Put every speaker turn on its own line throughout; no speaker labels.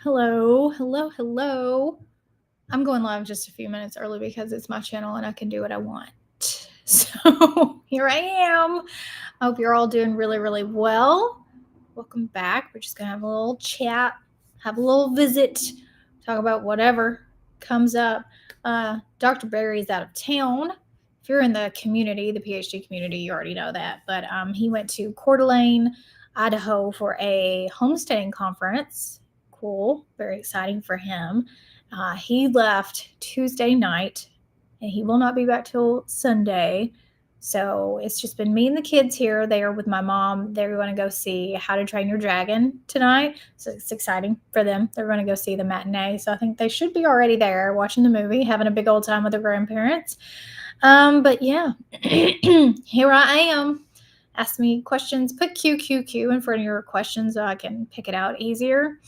Hello, hello, hello. I'm going live just a few minutes early because it's my channel and I can do what I want. So here I am. I hope you're all doing really, really well. Welcome back. We're just going to have a little chat, have a little visit, talk about whatever comes up. Dr. Barry's out of town. If you're in the community, the PhD community, you already know that. But he went to Coeur d'Alene, Idaho for a homesteading conference. Cool. Very exciting for him. He left Tuesday night and he will not be back till Sunday. So it's just been me and the kids here. They are with my mom. They're going to go see How to Train Your Dragon tonight. So it's exciting for them. They're going to go see the matinee. So I think they should be already there watching the movie, having a big old time with their grandparents. But yeah, here I am. Ask me questions. Put QQQ in front of your questions so I can pick it out easier.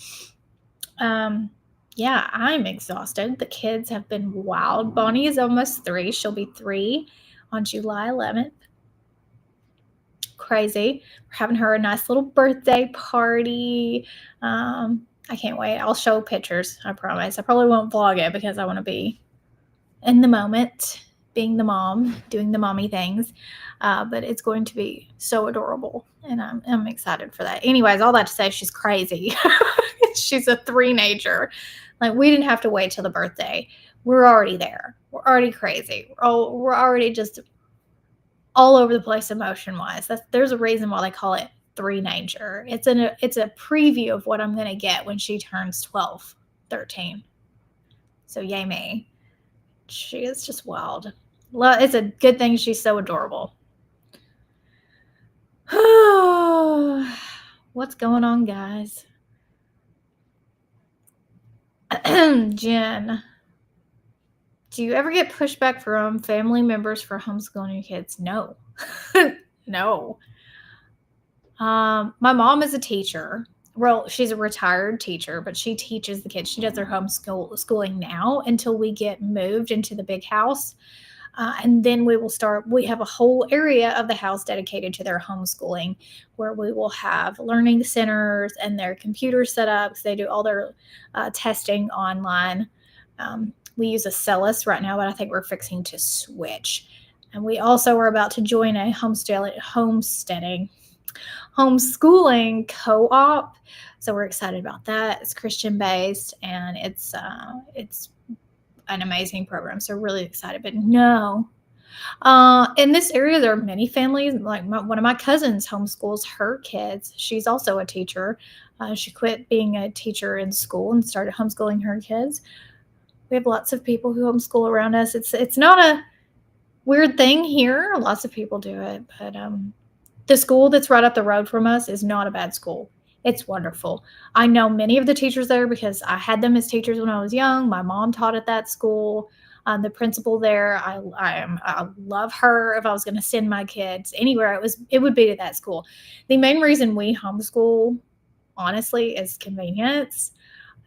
Yeah, I'm exhausted. The kids have been wild. Bonnie is almost 3. She'll be 3 on July 11th. Crazy. We're having her a nice little birthday party. I can't wait. I'll show pictures, I promise. I probably won't vlog it because I want to be in the moment, being the mom, doing the mommy things. But it's going to be so adorable, and I'm excited for that. Anyways, all that to say, she's crazy. She's a 3-nager. Like, we didn't have to wait till the birthday. We're already there. We're already crazy. We're already just all over the place emotion-wise. There's a reason why they call it 3-nager. It's a preview of what I'm going to get when she turns 12, 13. So yay me. She is just wild. It's a good thing she's so adorable. What's going on, guys? Jen, do you ever get pushback from family members for homeschooling your kids? No. No. My mom is a teacher. Well, she's a retired teacher, but she teaches the kids. She does their homeschooling now until we get moved into the big house. And then we have a whole area of the house dedicated to their homeschooling, where we will have learning centers and their computer setups. They do all their testing online. We use a Celis right now, but I think we're fixing to switch. And we also are about to join a homeschooling co-op. So we're excited about that. It's Christian based, and it's an amazing program. So really excited. But no, in this area, there are many families. Like one of my cousins homeschools her kids. She's also a teacher. She quit being a teacher in school and started homeschooling her kids. We have lots of people who homeschool around us. It's not a weird thing here. Lots of people do it, but the school that's right up the road from us is not a bad school. It's wonderful. I know many of the teachers there because I had them as teachers when I was young. My mom taught at that school. The principal there, I love her. If I was going to send my kids anywhere, it would be to that school. The main reason we homeschool, honestly, is convenience,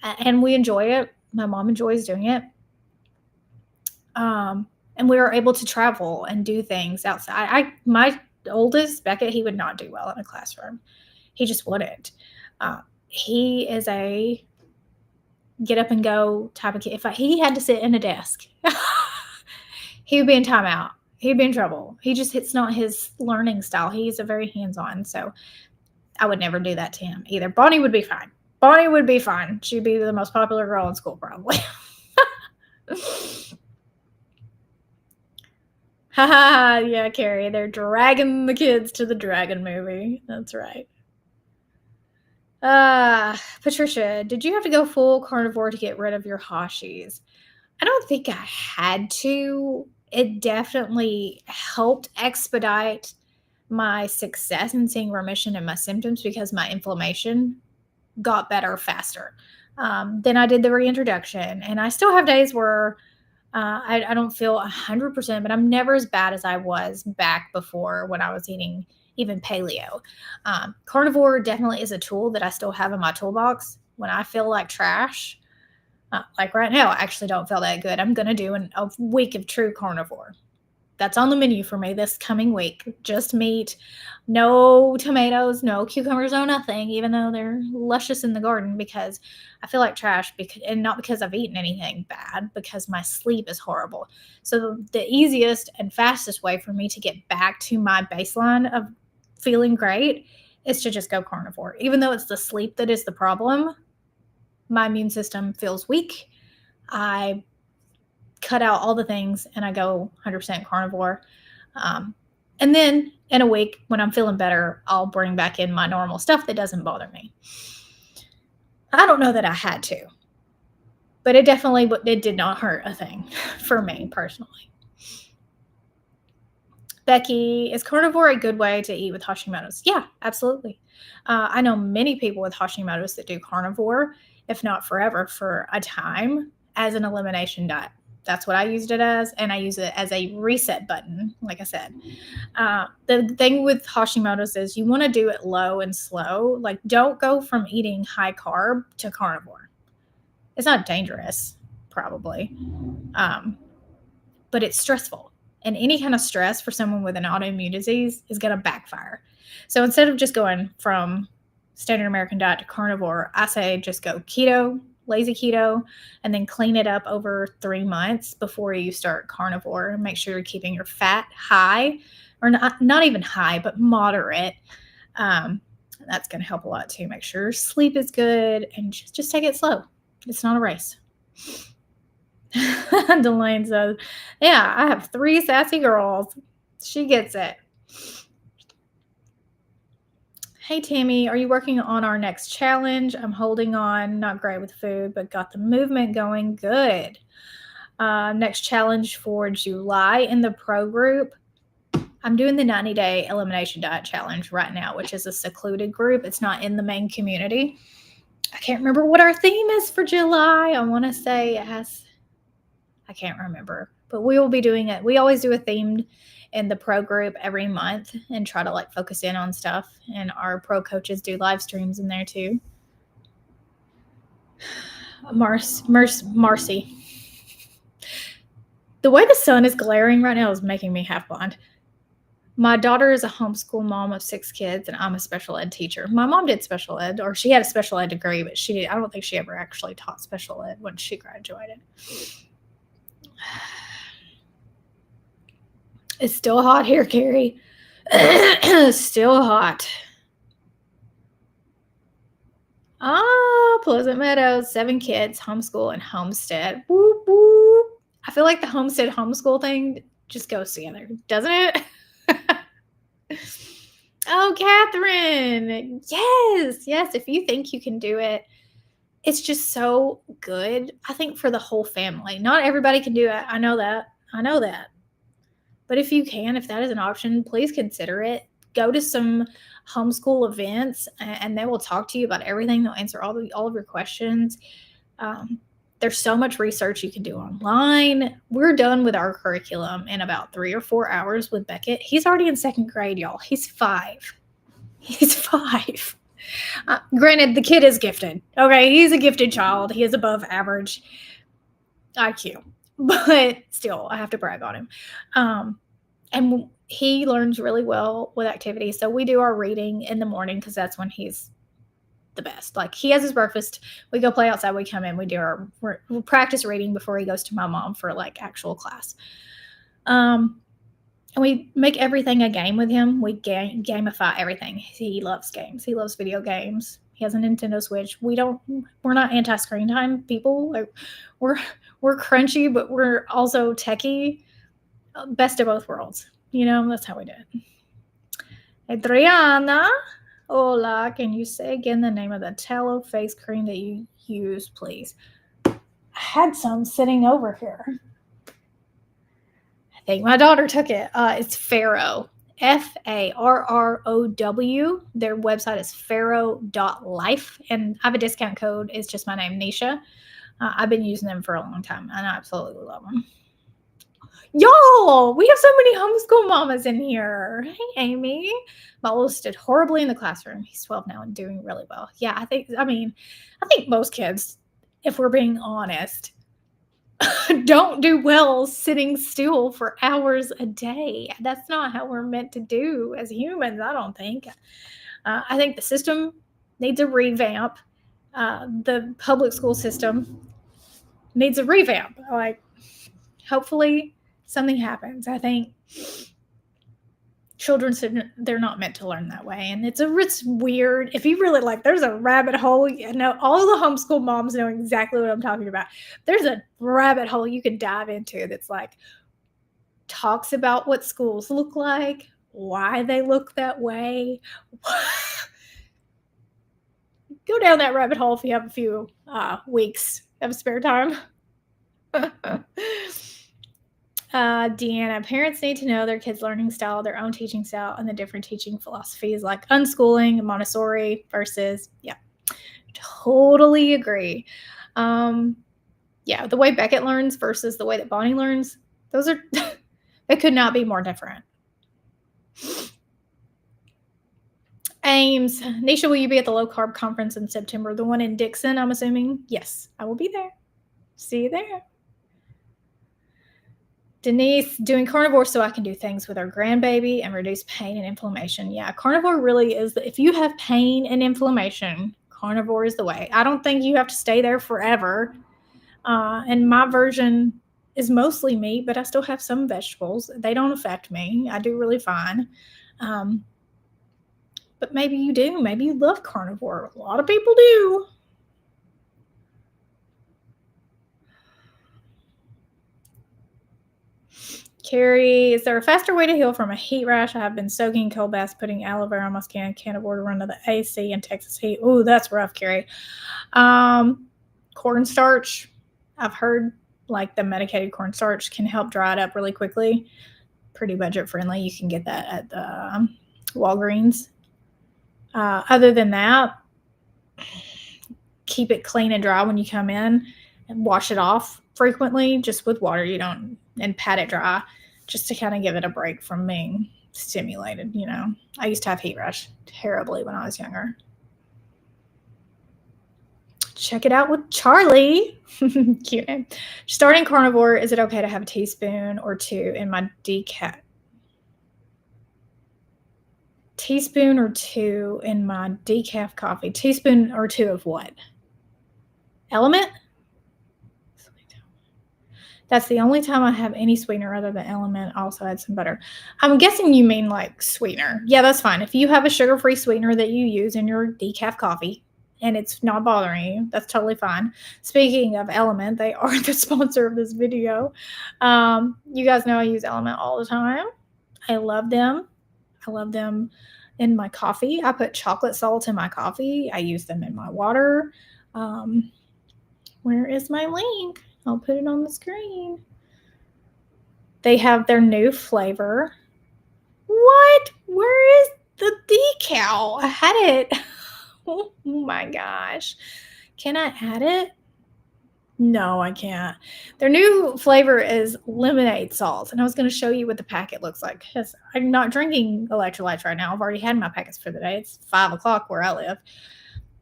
and we enjoy it. My mom enjoys doing it. And we were able to travel and do things outside. My oldest, Beckett, he would not do well in a classroom. He just wouldn't. He is a get up and go type of kid. If he had to sit in a desk, he would be in timeout. He'd be in trouble. It's not his learning style. He's a very hands-on. So I would never do that to him either. Bonnie would be fine. Bonnie would be fine. She'd be the most popular girl in school, probably. Haha, yeah, Carrie. They're dragging the kids to the Dragon movie. That's right. Patricia, did you have to go full carnivore to get rid of your Hashis? I don't think I had to. It definitely helped expedite my success in seeing remission in my symptoms because my inflammation got better faster. Then I did the reintroduction, and I still have days where I don't feel 100%, but I'm never as bad as I was back before when I was eating even paleo. Carnivore definitely is a tool that I still have in my toolbox when I feel like trash. Like right now, I actually don't feel that good. I'm going to do a week of true carnivore. That's on the menu for me this coming week. Just meat, no tomatoes, no cucumbers, no nothing, even though they're luscious in the garden, because I feel like trash, and not because I've eaten anything bad, because my sleep is horrible. So the easiest and fastest way for me to get back to my baseline of feeling great is to just go carnivore. Even though it's the sleep that is the problem, my immune system feels weak. I cut out all the things and I go 100% carnivore. And then in a week, when I'm feeling better, I'll bring back in my normal stuff that doesn't bother me. I don't know that I had to, but it did not hurt a thing for me personally. Becky, is carnivore a good way to eat with Hashimoto's? Yeah, absolutely. I know many people with Hashimoto's that do carnivore, if not forever, for a time as an elimination diet. That's what I used it as, and I use it as a reset button, like I said. The thing with Hashimoto's is you want to do it low and slow. Like, don't go from eating high carb to carnivore. It's not dangerous, probably, but it's stressful. And any kind of stress for someone with an autoimmune disease is going to backfire. So instead of just going from standard American diet to carnivore, I say just go keto, lazy keto, and then clean it up over 3 months before you start carnivore, and make sure you're keeping your fat high, or not even high, but moderate. That's going to help a lot too. Make sure your sleep is good, and just take it slow. It's not a race. Delane says, yeah, I have 3 sassy girls. She gets it. Hey, Tammy, are you working on our next challenge? I'm holding on, not great with food, but got the movement going good. Next challenge for July in the pro group. I'm doing the 90-day elimination diet challenge right now, which is a secluded group. It's not in the main community. I can't remember what our theme is for July. I want to say it has... I can't remember, but we will be doing it. We always do a themed in the pro group every month and try to like focus in on stuff. And our pro coaches do live streams in there too. Marcy. The way the sun is glaring right now is making me half blind. My daughter is a homeschool mom of 6 kids, and I'm a special ed teacher. My mom did special ed, or she had a special ed degree, but I don't think she ever actually taught special ed when she graduated. It's still hot here, Carrie. Still hot. Pleasant Meadows, 7 kids, homeschool, and Homestead. Whoop, whoop. I feel like the Homestead homeschool thing just goes together, doesn't it? Oh, Catherine. Yes. If you think you can do it, it's just so good. I think for the whole family. Not everybody can do it. I know that. But if you can, if that is an option, please consider it. Go to some homeschool events, and they will talk to you about everything. They'll answer all of your questions. There's so much research you can do online. We're done with our curriculum in about 3 or 4 hours with Beckett. He's already in 2nd grade, y'all. He's 5. Granted, the kid is gifted. Okay, he's a gifted child. He is above average IQ. But still, I have to brag on him. And he learns really well with activities. So we do our reading in the morning because that's when he's the best. Like, he has his breakfast. We go play outside. We come in. We practice reading before he goes to my mom for like actual class. And we make everything a game with him. We gamify everything. He loves games. He loves video games. He has a Nintendo Switch. We're not anti-screen time people. Like, we're crunchy, but we're also techie. Best of both worlds. That's how we do it. Adriana, hola. Can you say again the name of the tallow face cream that you use, please? I had some sitting over here. I think my daughter took it. It's Farrow. FARROW. Their website is farrow.life, and I have a discount code. It's just my name, Nisha. I've been using them for a long time, and I absolutely love them. Y'all, we have so many homeschool mamas in here. Hey, Amy. My oldest did horribly in the classroom. He's 12 now and doing really well. Yeah, I think most kids, if we're being honest, don't do well sitting still for hours a day. That's not how we're meant to do as humans, I don't think. I think the system needs a revamp. The public school system needs a revamp. Like, hopefully something happens. I think children, they're not meant to learn that way. And it's weird. If you really there's a rabbit hole. You know, all the homeschool moms know exactly what I'm talking about. There's a rabbit hole you can dive into that's talks about what schools look like, why they look that way. Go down that rabbit hole if you have a few weeks of spare time. Deanna, parents need to know their kids' learning style, their own teaching style, and the different teaching philosophies like unschooling, Montessori versus, totally agree. The way Beckett learns versus the way that Bonnie learns, those are, they could not be more different. Ames, Nisha, will you be at the low carb conference in September? The one in Dixon, I'm assuming? Yes, I will be there. See you there. Denise, doing carnivore so I can do things with our grandbaby and reduce pain and inflammation. Yeah, carnivore really is, if you have pain and inflammation, carnivore is the way. I don't think you have to stay there forever. And my version is mostly meat, but I still have some vegetables. They don't affect me. I do really fine. But maybe you do. Maybe you love carnivore. A lot of people do. Carrie, is there a faster way to heal from a heat rash? I have been soaking cold baths, putting aloe vera on my skin. Can't afford to run to the AC in Texas heat. Ooh, that's rough, Carrie. Cornstarch. I've heard the medicated cornstarch can help dry it up really quickly. Pretty budget friendly. You can get that at the Walgreens. Other than that, keep it clean and dry when you come in and wash it off frequently, just with water. And pat it dry just to kind of give it a break from being stimulated. I used to have heat rash terribly when I was younger. Check it out with Charlie. Cute name. Starting carnivore, is it okay to have a teaspoon or two in my decaf? Teaspoon or two in my decaf coffee. Teaspoon or two of what? Element? That's the only time I have any sweetener other than Element. Also add some butter. I'm guessing you mean sweetener. Yeah, that's fine. If you have a sugar-free sweetener that you use in your decaf coffee and it's not bothering you, that's totally fine. Speaking of Element, they are the sponsor of this video. You guys know I use Element all the time. I love them. I love them in my coffee. I put chocolate salt in my coffee. I use them in my water. Where is my link? I'll put it on the screen. They have their new flavor. What? Where is the decal? I had it. Oh my gosh. Can I add it? No, I can't. Their new flavor is lemonade salt. And I was going to show you what the packet looks like. I'm not drinking electrolytes right now. I've already had my packets for the day. It's 5 o'clock where I live.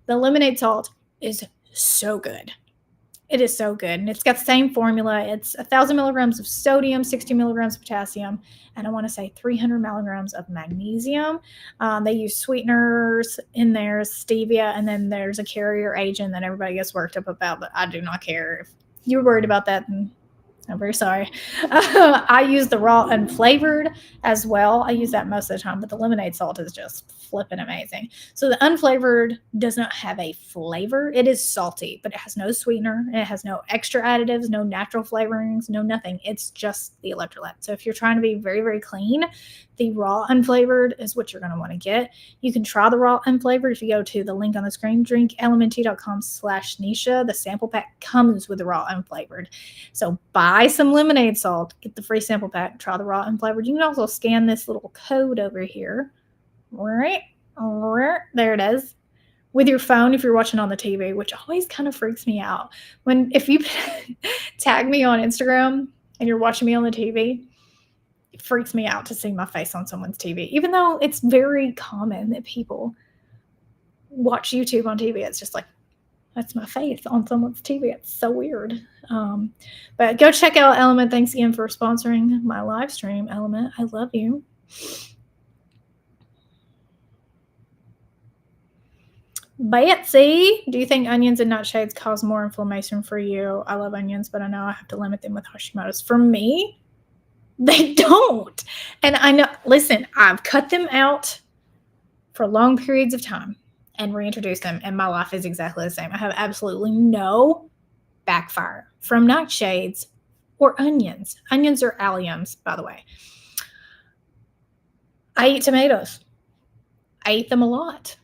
The lemonade salt is so good. It is so good. And it's got the same formula. It's 1,000 milligrams of sodium, 60 milligrams of potassium, and I want to say 300 milligrams of magnesium. They use sweeteners in there, stevia, and then there's a carrier agent that everybody gets worked up about, but I do not care. If you're worried about that, then I'm very sorry. I use the raw unflavored as well. I use that most of the time, but the lemonade salt is just flipping amazing. So the unflavored does not have a flavor. It is salty, but it has no sweetener. It has no extra additives, no natural flavorings, no nothing. It's just the electrolyte. So if you're trying to be very, very clean, the raw unflavored is what you're going to want to get. You can try the raw unflavored if you go to the link on the screen, drinklmnt.com/Nisha. The sample pack comes with the raw unflavored. So buy some lemonade salt, get the free sample pack, try the raw unflavored. You can also scan this little code over here. Right there it is, with your phone if you're watching on the TV, which always kind of freaks me out. If you tag me on Instagram and you're watching me on the TV, it freaks me out to see my face on someone's TV, even though it's very common that people watch YouTube on TV. It's just that's my face on someone's TV. It's so weird. But go check out Element. Thanks again for sponsoring my live stream, Element. I love you. Betsy, do you think onions and nightshades cause more inflammation for you? I love onions, but I know I have to limit them with Hashimoto's. For me, they don't. And I know, listen, I've cut them out for long periods of time and reintroduced them, and my life is exactly the same. I have absolutely no backfire from nightshades or onions. Onions are alliums, by the way. I eat tomatoes. I eat them a lot.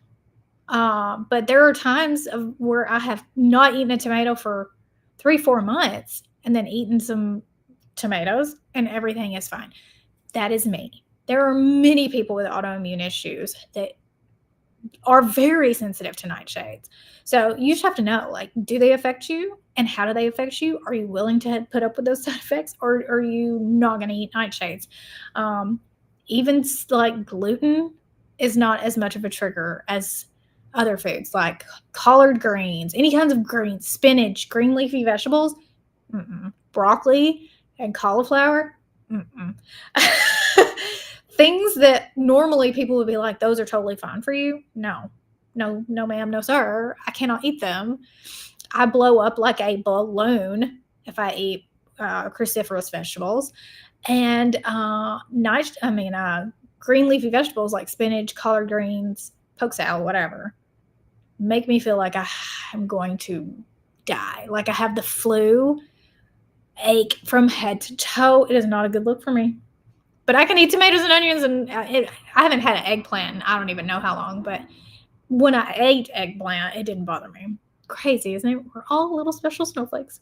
But there are times where I have not eaten a tomato for 3-4 months and then eaten some tomatoes and everything is fine. That is me. There are many people with autoimmune issues that are very sensitive to nightshades. So you just have to know, like, do they affect you and how do they affect you? Are you willing to put up with those side effects, or are you not going to eat nightshades? Even like gluten is not as much of a trigger as other foods like collard greens, any kinds of greens, spinach, green leafy vegetables, broccoli and cauliflower. Things that normally people would be like, those are totally fine for you. No, ma'am, no, sir. I cannot eat them. I blow up like a balloon if I eat cruciferous vegetables. And green leafy vegetables like spinach, collard greens, poke salad, whatever, make me feel like I'm going to die. Like I have the flu, ache from head to toe. It is not a good look for me. But I can eat tomatoes and onions, and I haven't had an eggplant in I don't even know how long, but when I ate eggplant, it didn't bother me. Crazy, isn't it? We're all little special snowflakes.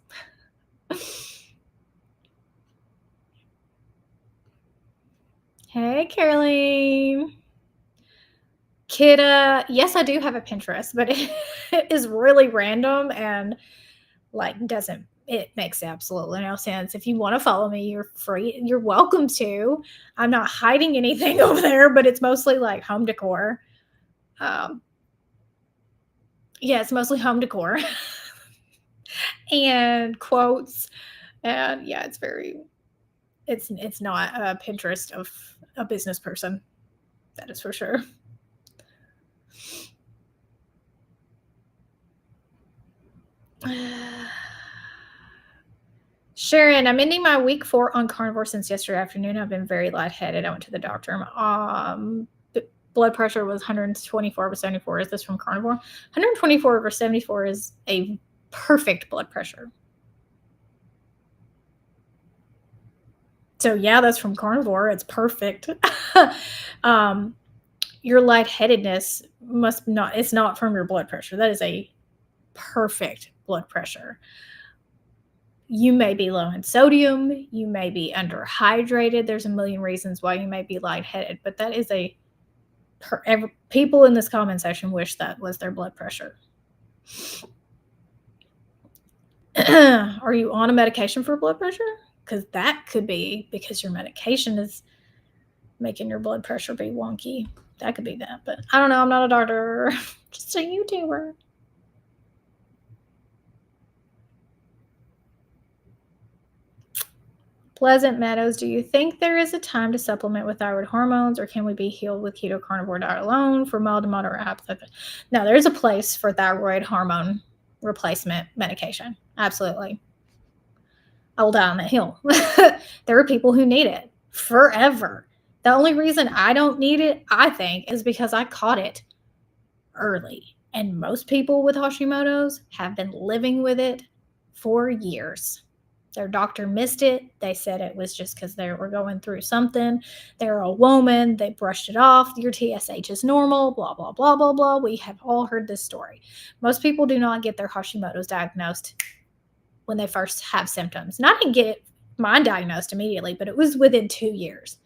Hey, Caroline. Kidda, yes, I do have a Pinterest, but it is really random and like it makes absolutely no sense. If you want to follow me, you're free. You're welcome to. I'm not hiding anything over there, but it's mostly like home decor. Yeah, it's mostly home decor and quotes. And yeah, it's not a Pinterest of a business person. That is for sure. Sharon, I'm ending my week 4 on carnivore since yesterday afternoon. I've been very lightheaded. I went to the doctor. Blood pressure was 124 over 74. Is this from carnivore? 124 over 74 is a perfect blood pressure. So yeah, that's from carnivore. It's perfect. Your lightheadedness it's not from your blood pressure. That is a perfect blood pressure. You may be low in sodium. You may be underhydrated. There's a million reasons why you may be lightheaded, but that is people in this comment section wish that was their blood pressure. Are you on a medication for blood pressure? Because that could be because your medication is making your blood pressure be wonky. That could be that, but I don't know. I'm not a doctor. Just a YouTuber. Pleasant Meadows, do you think there is a time to supplement with thyroid hormones, or can we be healed with keto carnivore diet alone for mild to moderate hypothyroidism? No, there's a place for thyroid hormone replacement medication. Absolutely. I will die on that hill. There are people who need it forever. The only reason I don't need it, I think, is because I caught it early. And most people with Hashimoto's have been living with it for years. Their doctor missed it. They said it was just because they were going through something. They're a woman. They brushed it off. Your TSH is normal, blah, blah, blah, blah, blah. We have all heard this story. Most people do not get their Hashimoto's diagnosed when they first have symptoms. And I didn't get mine diagnosed immediately, but it was within 2 years.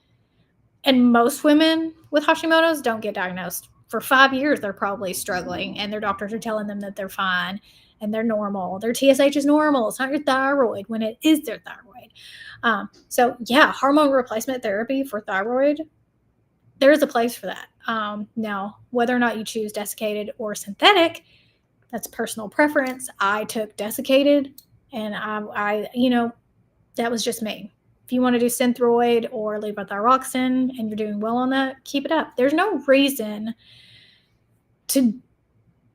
And most women with Hashimoto's don't get diagnosed. For 5 years, they're probably struggling, and their doctors are telling them that they're fine and they're normal. Their TSH is normal. It's not your thyroid when it is their thyroid. So yeah, hormone replacement therapy for thyroid, there is a place for that. Now, whether or not you choose desiccated or synthetic, that's personal preference. I took desiccated And that was just me. If you want to do Synthroid or levothyroxine and you're doing well on that, keep it up. There's no reason to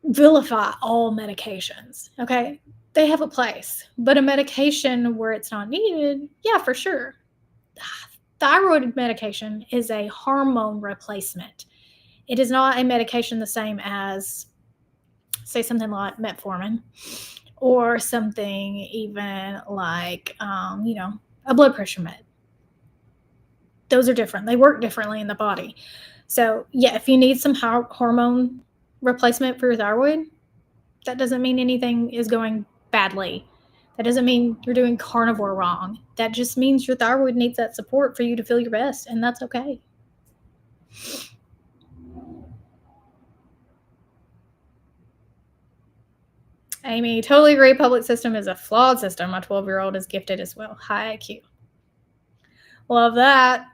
vilify all medications. Okay. They have a place, but a medication where it's not needed, yeah, for sure. Thyroid medication is a hormone replacement. It is not a medication the same as, say, something like metformin or something even like, a blood pressure med. Those are different. They work differently in the body. So, yeah, if you need some hormone replacement for your thyroid, that doesn't mean anything is going badly. That doesn't mean you're doing carnivore wrong. That just means your thyroid needs that support for you to feel your best, and that's okay. Amy, totally agree. Public system is a flawed system. My 12-year-old is gifted as well. High IQ. Love that.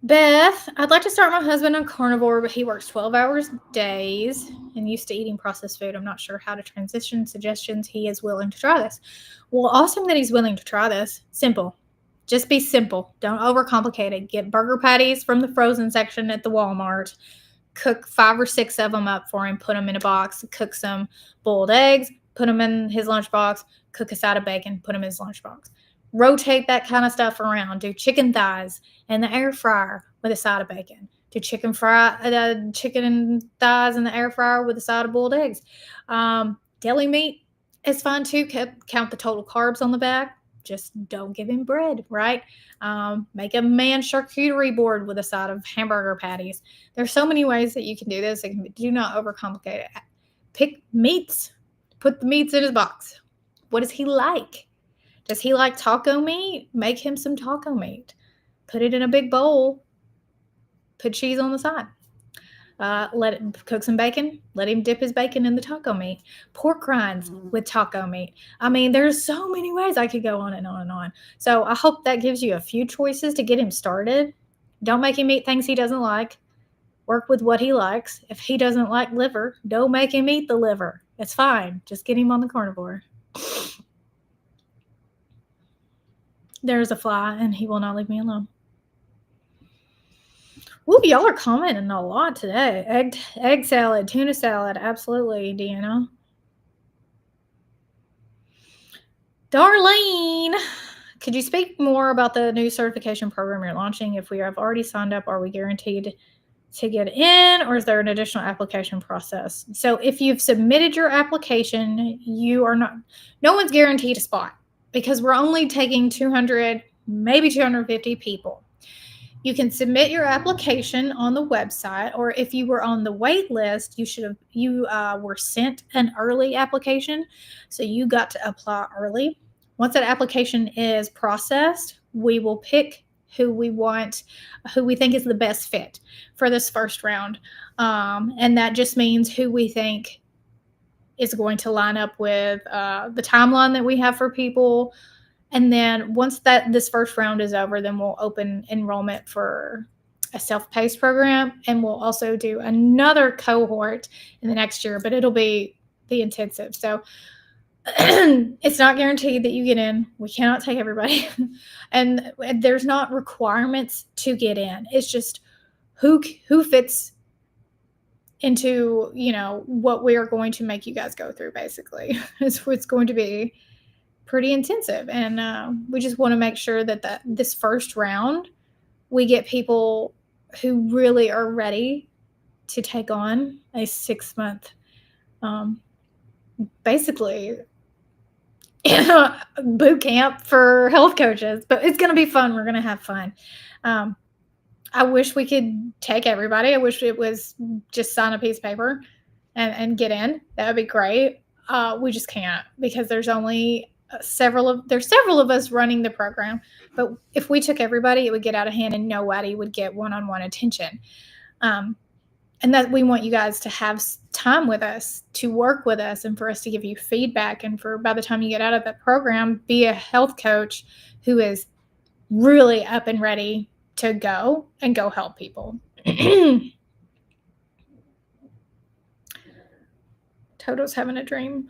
Beth, I'd like to start my husband on carnivore, but he works 12 hours days and used to eating processed food. I'm not sure how to transition. Suggestions. He is willing to try this. Well, awesome that he's willing to try this. Simple. Just be simple. Don't overcomplicate it. Get burger patties from the frozen section at the Walmart. Cook 5 or 6 of them up for him. Put them in a box. Cook some boiled eggs. Put them in his lunchbox. Cook a side of bacon. Put them in his lunchbox. Rotate that kind of stuff around. Do chicken thighs in the air fryer with a side of bacon. Do chicken and thighs in the air fryer with a side of boiled eggs. Deli meat is fine too. Count the total carbs on the back. Just don't give him bread, right? Make a man charcuterie board with a side of hamburger patties. There's so many ways that you can do this. Do not overcomplicate it. Pick meats. Put the meats in his box. What does he like? Does he like taco meat? Make him some taco meat. Put it in a big bowl. Put cheese on the side. Let him cook some bacon. Let him dip his bacon in the taco meat. Pork rinds with taco meat. I mean, there's so many ways I could go on and on and on. So I hope that gives you a few choices to get him started. Don't make him eat things he doesn't like. Work with what he likes. If he doesn't like liver, don't make him eat the liver. It's fine. Just get him on the carnivore. There's a fly, and he will not leave me alone. Ooh, y'all are commenting a lot today. Egg salad, tuna salad, absolutely, Deanna. Darlene, could you speak more about the new certification program you're launching? If we have already signed up, are we guaranteed to get in, or is there an additional application process? So if you've submitted your application, no one's guaranteed a spot because we're only taking 200, maybe 250 people. You can submit your application on the website, or if you were on the wait list, you were sent an early application, so you got to apply early. Once that application is processed, we will pick who we think is the best fit for this first round, and that just means who we think is going to line up with the timeline that we have for people. And then once this first round is over, then we'll open enrollment for a self-paced program, and we'll also do another cohort in the next year, but it'll be the intensive. So it's not guaranteed that you get in. We cannot take everybody, and there's not requirements to get in. It's just who fits into what we are going to make you guys go through. Basically, it's going to be pretty intensive, and we just want to make sure that this first round we get people who really are ready to take on a 6-month basically boot camp for health coaches. But it's going to be fun. We're going to have fun. I wish we could take everybody. I wish it was just sign a piece of paper and get in. That would be great. We just can't, because there's only several of us running the program. But if we took everybody, it would get out of hand and nobody would get one-on-one attention. And that we want you guys to have time with us, to work with us, and for us to give you feedback. And for by the time you get out of that program, be a health coach who is really up and ready to go help people. Toto's having a dream.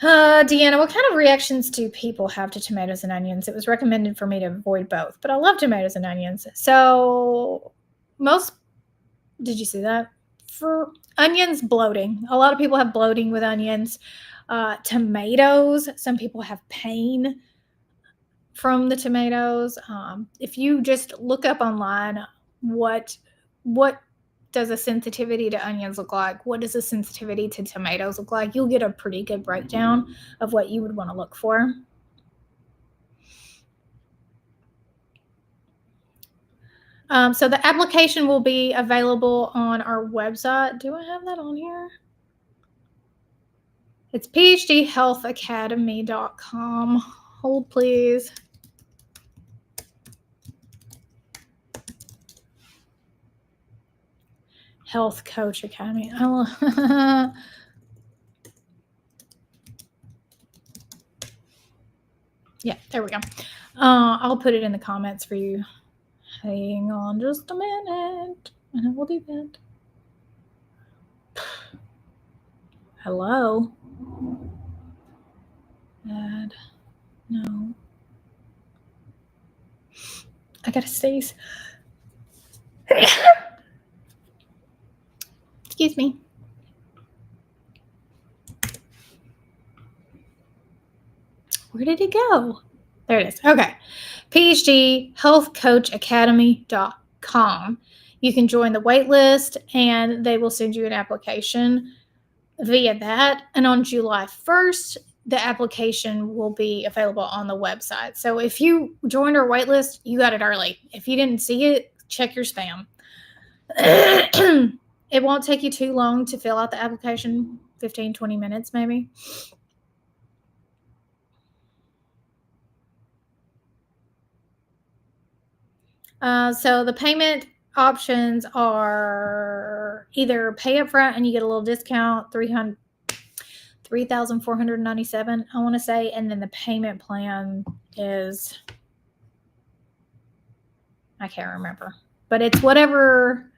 Deanna, what kind of reactions do people have to tomatoes and onions? It was recommended for me to avoid both, but I love tomatoes and onions. So did you see that? For onions, bloating. A lot of people have bloating with onions. Tomatoes, some people have pain from the tomatoes. If you just look up online, what does a sensitivity to onions look like? What does a sensitivity to tomatoes look like? You'll get a pretty good breakdown of what you would want to look for. So the application will be available on our website. Do I have that on here? It's PhDHealthAcademy.com. Hold, please. Health Coach Academy. Yeah, there we go. I'll put it in the comments for you. Hang on just a minute, and I will do that. Hello? Add. No. I gotta sneeze. Excuse me. Where did it go? There it is. Okay. PhDHealthCoachAcademy.com. You can join the wait list, and they will send you an application via that. And on July 1st, the application will be available on the website. So if you joined our wait list, you got it early. If you didn't see it, check your spam. It won't take you too long to fill out the application, 15, 20 minutes maybe. So the payment options are either pay up front and you get a little discount, $3,497, I want to say, and then the payment plan is, I can't remember, but it's whatever.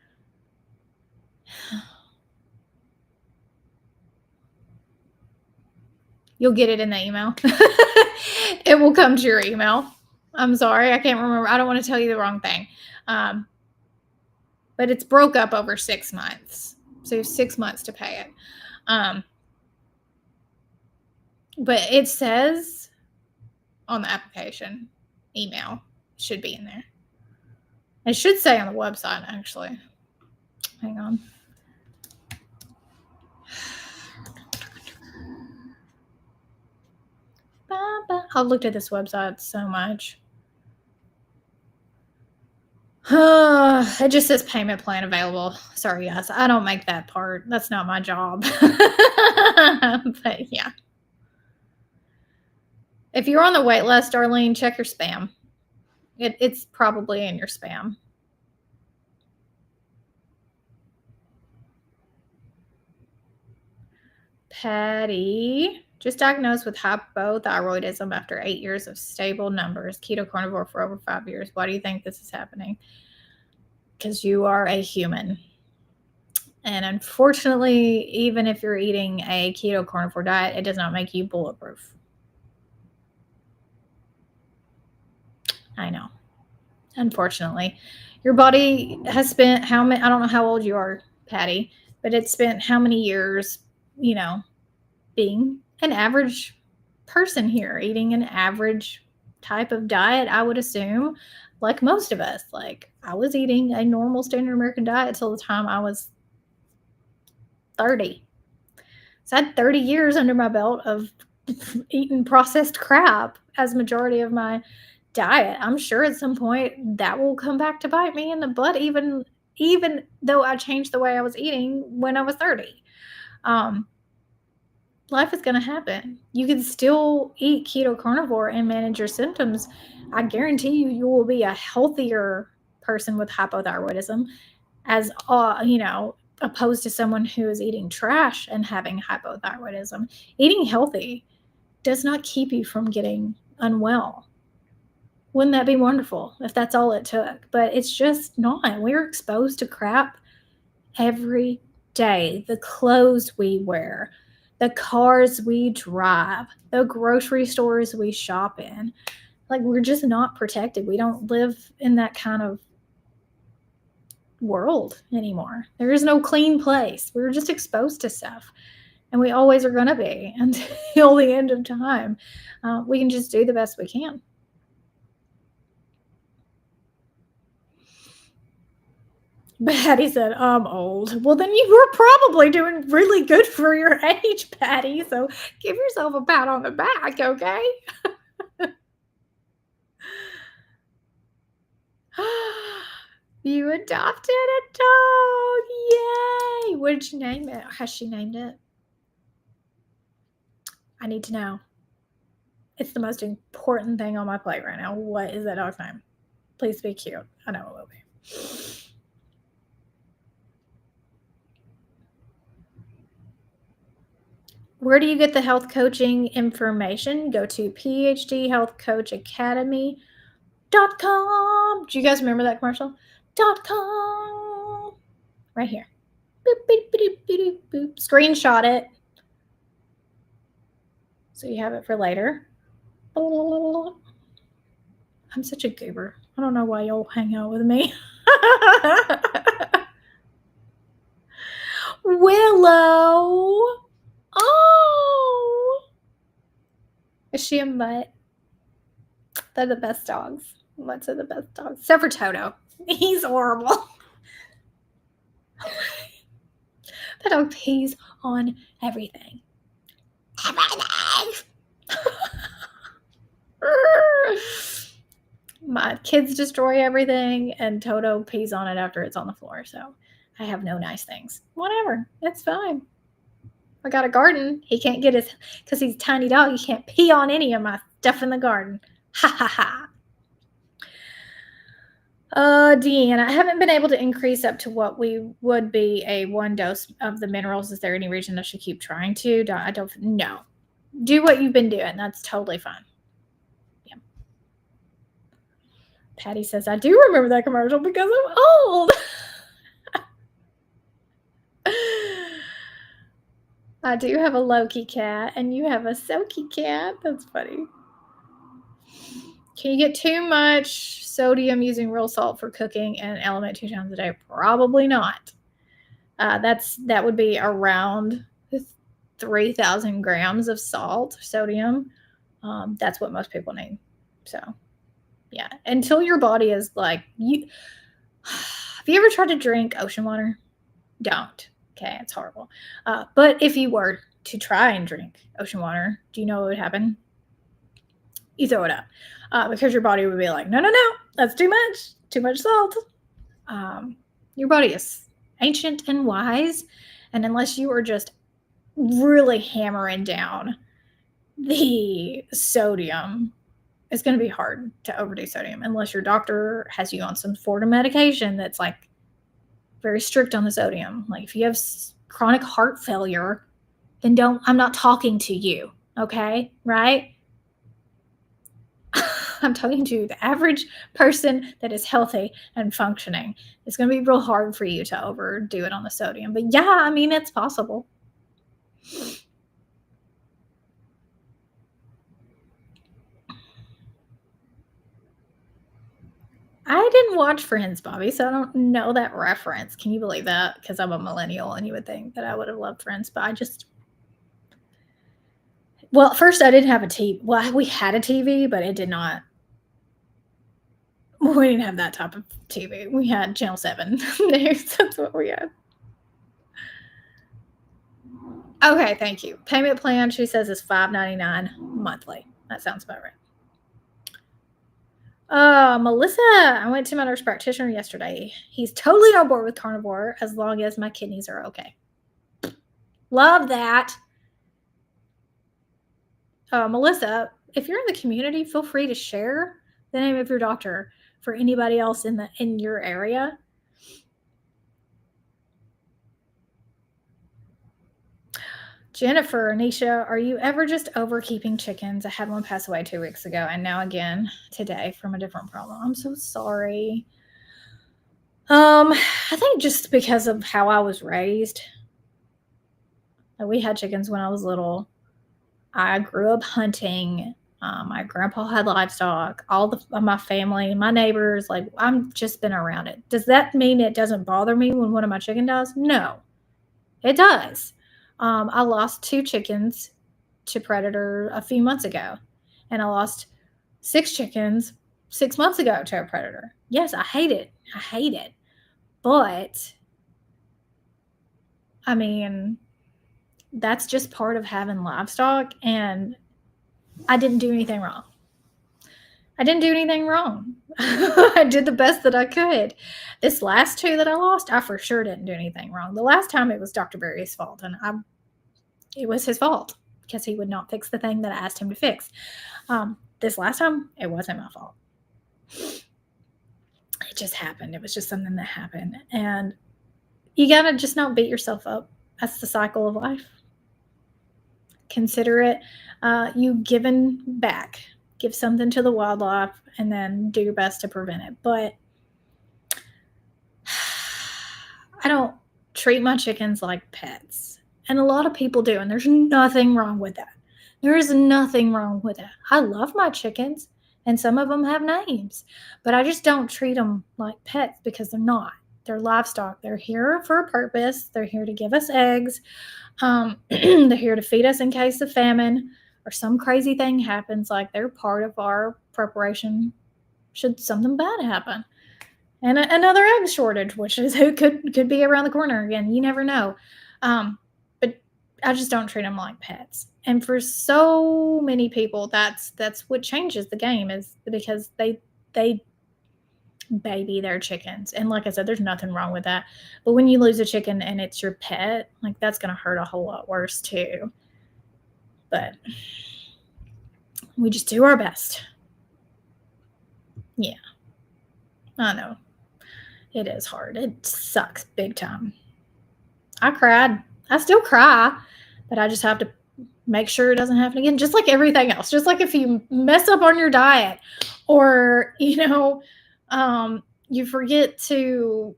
You'll get it in the email. It will come to your email. I'm sorry, I can't remember. I don't want to tell you the wrong thing. But it's broke up over 6 months. So you have 6 months to pay it. But it says on the application, email should be in there. It should say on the website, actually. Hang on. I've looked at this website so much. It just says payment plan available. Sorry, guys. I don't make that part. That's not my job. But yeah. If you're on the wait list, Darlene, check your spam. It's probably in your spam. Patty, just diagnosed with hypothyroidism after 8 years of stable numbers. Keto carnivore for over 5 years. Why do you think this is happening? Because you are a human. And unfortunately, even if you're eating a keto carnivore diet, it does not make you bulletproof. I know. Unfortunately, your body has spent I don't know how old you are, Patty, but it's spent how many years, being an average person here, eating an average type of diet, I would assume, like most of us. Like, I was eating a normal standard American diet until the time I was 30. So I had 30 years under my belt of eating processed crap as majority of my diet. I'm sure at some point that will come back to bite me in the butt, even though I changed the way I was eating when I was 30. Life is going to happen. You can still eat keto carnivore and manage your symptoms. I guarantee you will be a healthier person with hypothyroidism as, opposed to someone who is eating trash and having hypothyroidism. Eating healthy does not keep you from getting unwell. Wouldn't that be wonderful if that's all it took? But it's just not. We're exposed to crap every day, the clothes we wear, the cars we drive, the grocery stores we shop in. Like, we're just not protected. We don't live in that kind of world anymore. There is no clean place. We're just exposed to stuff, and we always are going to be until the end of time. We can just do the best we can. Patty said, I'm old. Well, then you were probably doing really good for your age, Patty. So give yourself a pat on the back, okay? You adopted a dog. Yay. What did you name it? Has she named it? I need to know. It's the most important thing on my plate right now. What is that dog's name? Please be cute. I know it will be. Where do you get the health coaching information? Go to PhDHealthCoachAcademy.com. Do you guys remember that commercial? .com. Right here. Boop, boop, boop, boop, boop. Screenshot it so you have it for later. I'm such a goober. I don't know why y'all hang out with me. Willow. Oh. Is she a mutt? They're the best dogs. Mutts are the best dogs. Except for Toto. He's horrible. That dog pees on everything. Everything. My kids destroy everything, and Toto pees on it after it's on the floor. So I have no nice things. Whatever. It's fine. I got a garden. He can't get his, because he's a tiny dog, he can't pee on any of my stuff in the garden. Ha ha ha. Deanne, I haven't been able to increase up to what we would be a 1 dose of the minerals. Is there any reason I should keep trying to? I don't know. Do what you've been doing. That's totally fine. Yeah. Patty says, I do remember that commercial because I'm old. I do have a Loki cat, and you have a Soaky cat. That's funny. Can you get too much sodium using real salt for cooking and element 2 times a day? Probably not. That would be around 3,000 grams of salt, sodium. That's what most people need. So, yeah. Until your body is like, have you ever tried to drink ocean water? Don't. Okay, it's horrible. But if you were to try and drink ocean water, do you know what would happen? You throw it up. Because your body would be like, no, that's too much salt. Your body is ancient and wise, and unless you are just really hammering down the sodium, it's going to be hard to overdo sodium unless your doctor has you on some sort of medication that's like very strict on the sodium. Like if you have chronic heart failure, then I'm not talking to you, okay? Right? I'm talking to the average person that is healthy and functioning. It's going to be real hard for you to overdo it on the sodium. But yeah, I mean, it's possible. I didn't watch Friends, Bobby, so I don't know that reference. Can you believe that? Because I'm a millennial, and you would think that I would have loved Friends, but well, first I didn't have a TV. Well, we had a TV, but it did not. We didn't have that type of TV. We had Channel 7 news. That's what we had. Okay, thank you. Payment plan, she says, is $5.99 monthly. That sounds about right. Melissa, I went to my nurse practitioner yesterday. He's totally on board with carnivore as long as my kidneys are okay. Love that. Melissa, if you're in the community, feel free to share the name of your doctor for anybody else in your area. Jennifer, Anisha, are you ever just over keeping chickens? I had one pass away 2 weeks ago, and now again today from a different problem. I'm so sorry. I think just because of how I was raised, We had chickens when I was little. I grew up hunting. My grandpa had livestock. All of my family, my neighbors, like I've just been around it. Does that mean it doesn't bother me when one of my chicken dies? No, it does. I lost 2 chickens to predator a few months ago, and I lost 6 chickens 6 months ago to a predator. Yes, I hate it. I hate it. But I mean, that's just part of having livestock, and I didn't do anything wrong. I didn't do anything wrong. I did the best that I could. This last 2 that I lost, I for sure didn't do anything wrong. The last time it was Dr. Berry's fault, and it was his fault because he would not fix the thing that I asked him to fix. This last time, it wasn't my fault. It just happened. It was just something that happened. And you got to just not beat yourself up. That's the cycle of life. Consider it you giving back. Give something to the wildlife and then do your best to prevent it. But I don't treat my chickens like pets. And a lot of people do. And there's nothing wrong with that. There is nothing wrong with that. I love my chickens. And some of them have names. But I just don't treat them like pets because they're not. They're livestock. They're here for a purpose. They're here to give us eggs. They're here to feed us in case of famine or some crazy thing happens. Like they're part of our preparation should something bad happen. And another egg shortage, which is could be around the corner again. You never know. But I just don't treat them like pets. And for so many people, that's what changes the game is because they baby their chickens. And like I said, there's nothing wrong with that. But when you lose a chicken and it's your pet, like that's going to hurt a whole lot worse too. But we just do our best. Yeah. I know. It is hard. It sucks big time. I cried. I still cry, but I just have to make sure it doesn't happen again. Just like everything else. Just like if you mess up on your diet or, you forget to,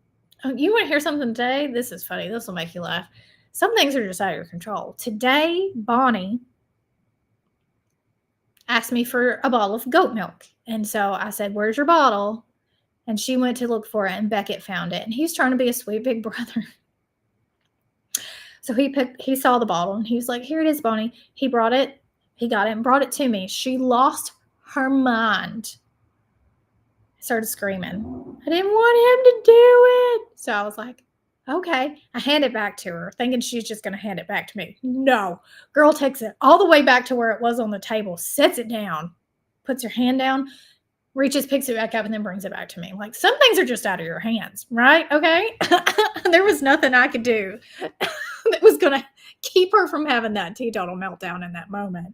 you want to hear something today? This is funny. This will make you laugh. Some things are just out of your control. Today, Bonnie asked me for a bottle of goat milk. And so I said, "Where's your bottle?" And she went to look for it, and Beckett found it. And he's trying to be a sweet big brother. So he saw the bottle, and he was like, "Here it is, Bonnie." He got it and brought it to me. She lost her mind. Started screaming. I didn't want him to do it. So I was like, okay. I hand it back to her, thinking she's just going to hand it back to me. No. Girl takes it all the way back to where it was on the table, sets it down, puts her hand down, reaches, picks it back up, and then brings it back to me. Like, some things are just out of your hands, right? Okay? There was nothing I could do that was going to keep her from having that teetotal meltdown in that moment.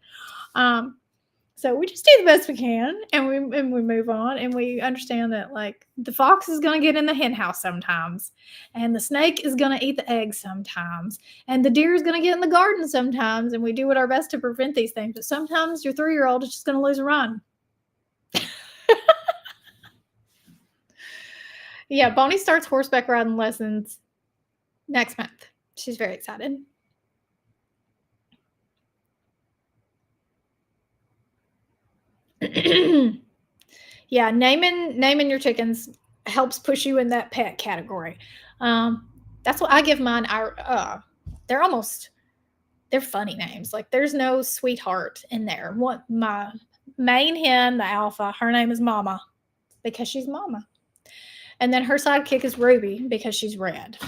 So we just do the best we can, and we move on, and we understand that, like, the fox is going to get in the hen house sometimes, and the snake is going to eat the eggs sometimes, and the deer is going to get in the garden sometimes, and we do our best to prevent these things. But sometimes your 3-year-old is just going to lose a run. Yeah, Bonnie starts horseback riding lessons next month. She's very excited. Yeah, naming your chickens helps push you in that pet category. That's what I give mine. They're funny names. Like, there's no sweetheart in there. What my main hen, the alpha, her name is Mama because she's Mama. And then her sidekick is Ruby because she's red.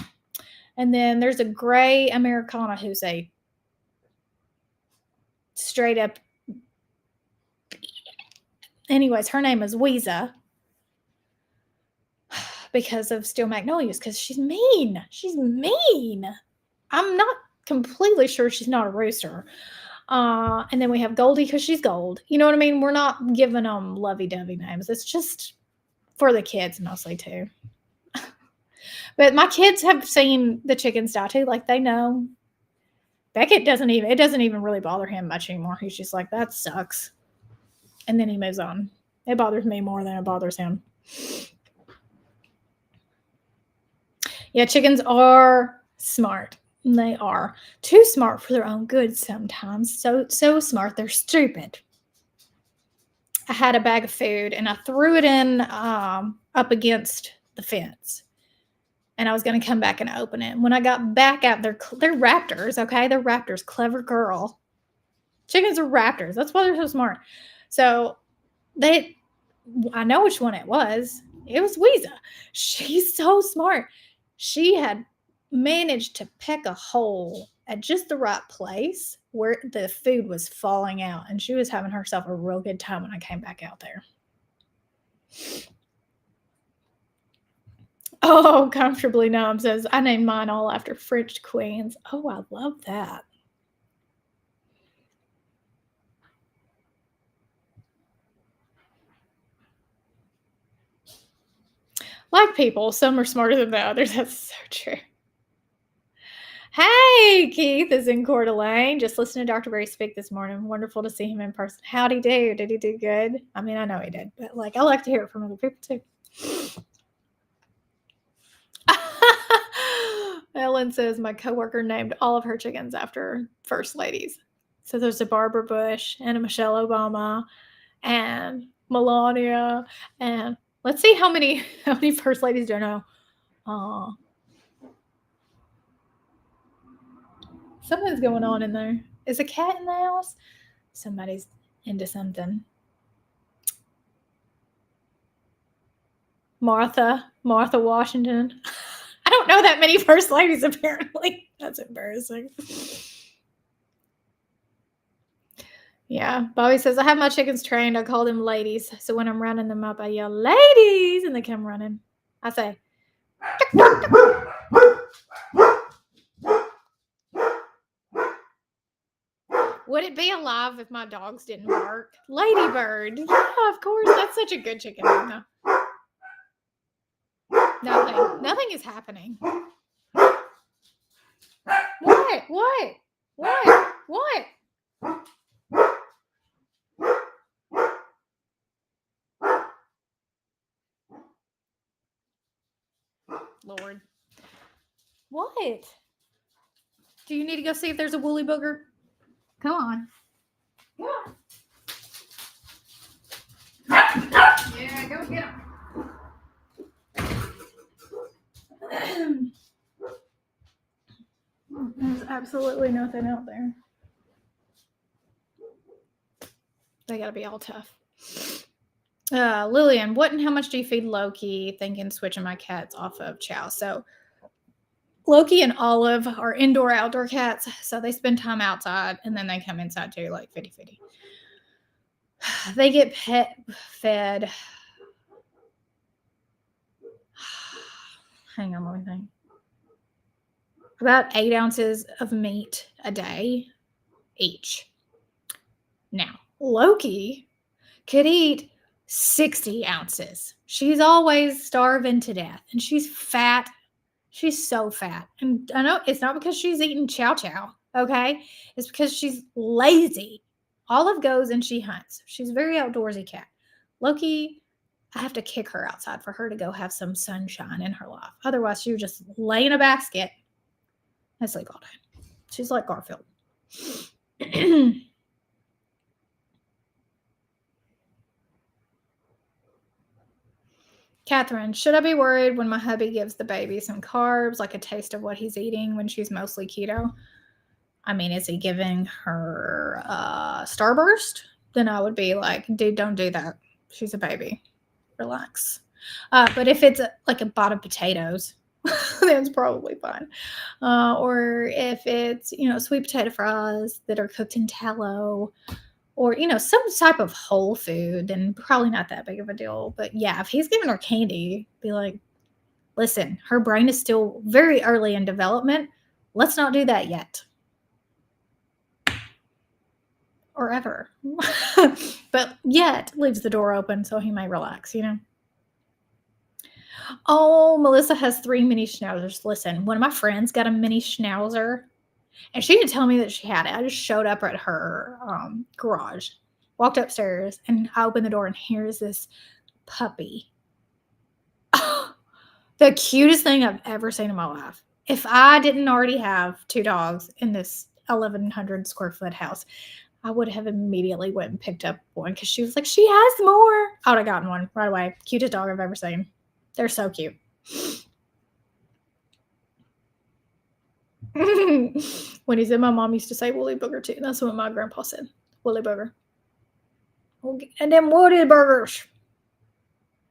And then there's a gray Americana who's a straight up. Anyways, her name is Weeza because of Steel Magnolias, because she's mean. She's mean. I'm not completely sure she's not a rooster. And then we have Goldie because she's gold. You know what I mean? We're not giving them lovey-dovey names. It's just for the kids mostly too. But my kids have seen the chickens die too. Like, they know. Beckett doesn't even really bother him much anymore. He's just like, that sucks. And then he moves on. It bothers me more than it bothers him. Yeah, chickens are smart. They are too smart for their own good sometimes. So smart they're stupid. I had a bag of food and I threw it in up against the fence. And I was going to come back and open it. When I got back out, they're raptors, okay? They're raptors. Clever girl. Chickens are raptors. That's why they're so smart. So I know which one it was. It was Weeza. She's so smart. She had managed to pick a hole at just the right place where the food was falling out. And she was having herself a real good time when I came back out there. Oh, Comfortably Numb says, I named mine all after French queens. Oh, I love that. Like people, some are smarter than the others. That's so true. Hey, Keith is in Coeur d'Alene. Just listened to Dr. Berry speak this morning. Wonderful to see him in person. How'd he do? Did he do good? I mean, I know he did, but I like to hear it from other people too. Ellen says my coworker named all of her chickens after first ladies. So there's a Barbara Bush and a Michelle Obama and Melania, and let's see how many first ladies do I know. Something's going on in there. Is a cat in the house? Somebody's into something. Martha Washington. I don't know that many first ladies, apparently. That's embarrassing. Yeah, Bobby says, I have my chickens trained. I call them ladies. So when I'm rounding them up, I yell, ladies, and they come running. I say, would it be alive if my dogs didn't bark? Ladybird. Yeah, of course. That's such a good chicken. No. Nothing is happening. What? Lord. What? Do you need to go see if there's a woolly booger? Come on. Yeah, go get him. There's absolutely nothing out there. They gotta be all tough. Lillian, what and how much do you feed Loki? Thinking switching my cats off of chow. So Loki and Olive are indoor-outdoor cats, so they spend time outside and then they come inside too, like 50-50. They get fed. Hang on, let me think. About 8 ounces of meat a day each. Now, Loki could eat 60 ounces. She's always starving to death, and she's fat. She's so fat. And I know it's not because she's eating chow, okay? It's because she's lazy. Olive goes and she hunts. She's a very outdoorsy cat. Loki, I have to kick her outside for her to go have some sunshine in her life. Otherwise, she would just lay in a basket and sleep all day. She's like Garfield. Catherine, should I be worried when my hubby gives the baby some carbs, like a taste of what he's eating when she's mostly keto? I mean, is he giving her Starburst? Then I would be like, dude, don't do that. She's a baby. Relax. But if it's like a pot of potatoes, that's probably fine. Or if it's, sweet potato fries that are cooked in tallow, or, some type of whole food, then probably not that big of a deal. But yeah, if he's giving her candy, be like, listen, her brain is still very early in development. Let's not do that yet. Or ever. But yet leaves the door open so he may relax, Oh, Melissa has 3 mini schnauzers. Listen, one of my friends got a mini schnauzer, and she didn't tell me that she had it. I just showed up at her garage, walked upstairs, and I opened the door, and here's this puppy. The cutest thing I've ever seen in my life. If I didn't already have 2 dogs in this 1,100 square foot house, I would have immediately went and picked up one because she was like, "She has more." I would have gotten one right away. Cutest dog I've ever seen. They're so cute. When he said my mom used to say Woolly Booger too. That's what my grandpa said. Woolly Booger. And them Woody Burgers.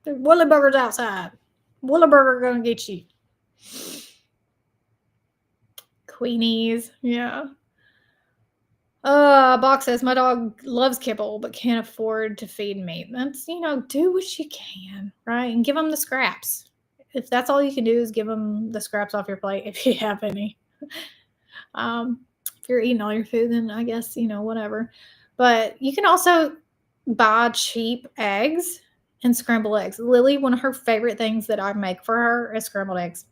There's Woolly Burgers outside. Woolly Burger gonna get you. Queenies. Yeah. Box says my dog loves kibble but can't afford to feed me. That's, do what you can, right? And give them the scraps. If that's all you can do is give them the scraps off your plate, if you have any. If you're eating all your food, then I guess, whatever. But you can also buy cheap eggs and scrambled eggs. Lily, one of her favorite things that I make for her is scrambled eggs.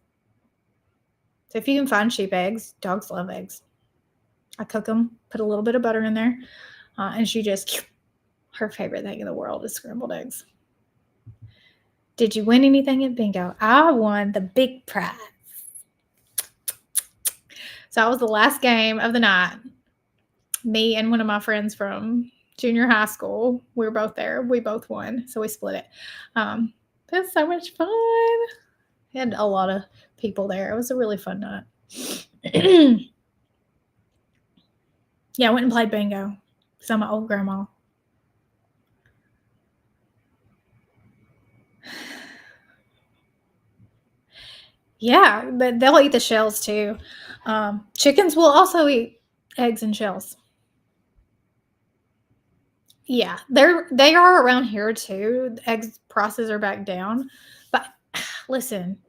So if you can find cheap eggs, dogs love eggs. I cook them, put a little bit of butter in there, and her favorite thing in the world is scrambled eggs. Did you win anything at bingo? I won the big prize. So that was the last game of the night. Me and one of my friends from junior high school, we were both there. We both won, so we split it. It was so much fun. We had a lot of people there. It was a really fun night. Yeah, I went and played bingo because I'm my old grandma. Yeah, but they'll eat the shells too. Chickens will also eat eggs and shells. Yeah, they are around here too. The eggs prices are back down. But listen,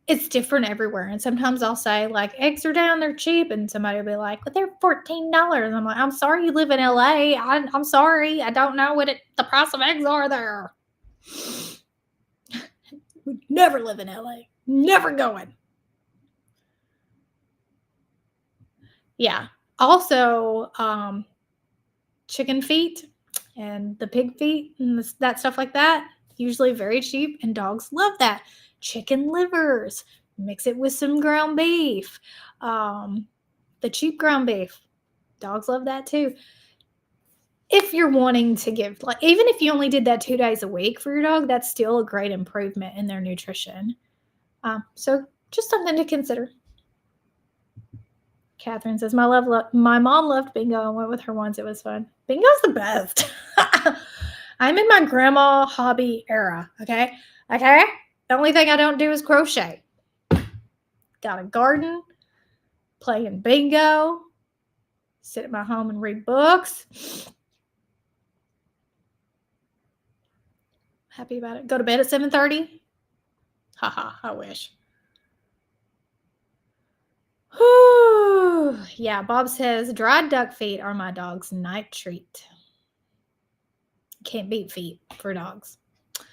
it's different everywhere. And sometimes I'll say, like, eggs are down, they're cheap. And somebody will be like, but they're $14. I'm like, I'm sorry you live in LA. I'm sorry. I don't know what the price of eggs are there. Would never live in LA. Never going. Yeah. Also, chicken feet and the pig feet and that stuff like that, usually very cheap, and dogs love that. Chicken livers, mix it with some ground beef. The cheap ground beef, dogs love that too. If you're wanting to give, like, even if you only did that 2 days a week for your dog, that's still a great improvement in their nutrition. So just something to consider. Catherine says, my mom loved bingo and went with her once. It was fun. Bingo's the best. I'm in my grandma hobby era. Okay. The only thing I don't do is crochet. Got a garden, playing bingo, sit at my home and read books. Happy about it. Go to bed at 7:30. Haha, I wish. Whew. Yeah, Bob says dried duck feet are my dog's night treat. Can't beat feet for dogs. All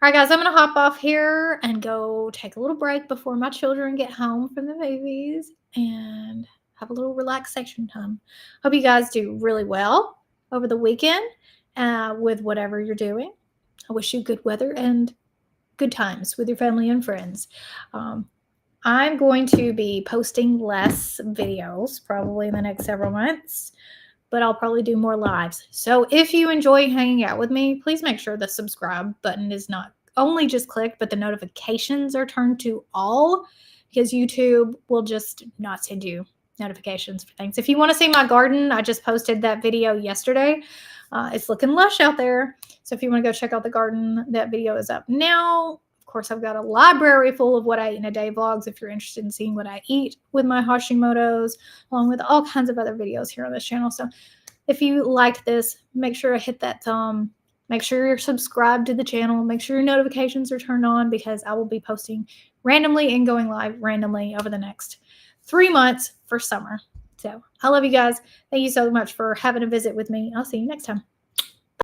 right, guys, I'm going to hop off here and go take a little break before my children get home from the movies and have a little relaxation time. Hope you guys do really well over the weekend with whatever you're doing. I wish you good weather and good times with your family and friends. I'm going to be posting less videos probably in the next several months, but I'll probably do more lives. So if you enjoy hanging out with me, please make sure the subscribe button is not only just clicked, but the notifications are turned to all, because YouTube will just not send you notifications for things. If you want to see my garden, I just posted that video yesterday. It's looking lush out there. So if you want to go check out the garden, that video is up now. Of course, I've got a library full of what I eat in a day vlogs if you're interested in seeing what I eat with my Hashimoto's, along with all kinds of other videos here on this channel. So if you liked this, make sure to hit that thumb. Make sure you're subscribed to the channel. Make sure your notifications are turned on, because I will be posting randomly and going live randomly over the next 3 months for summer. So I love you guys. Thank you so much for having a visit with me. I'll see you next time.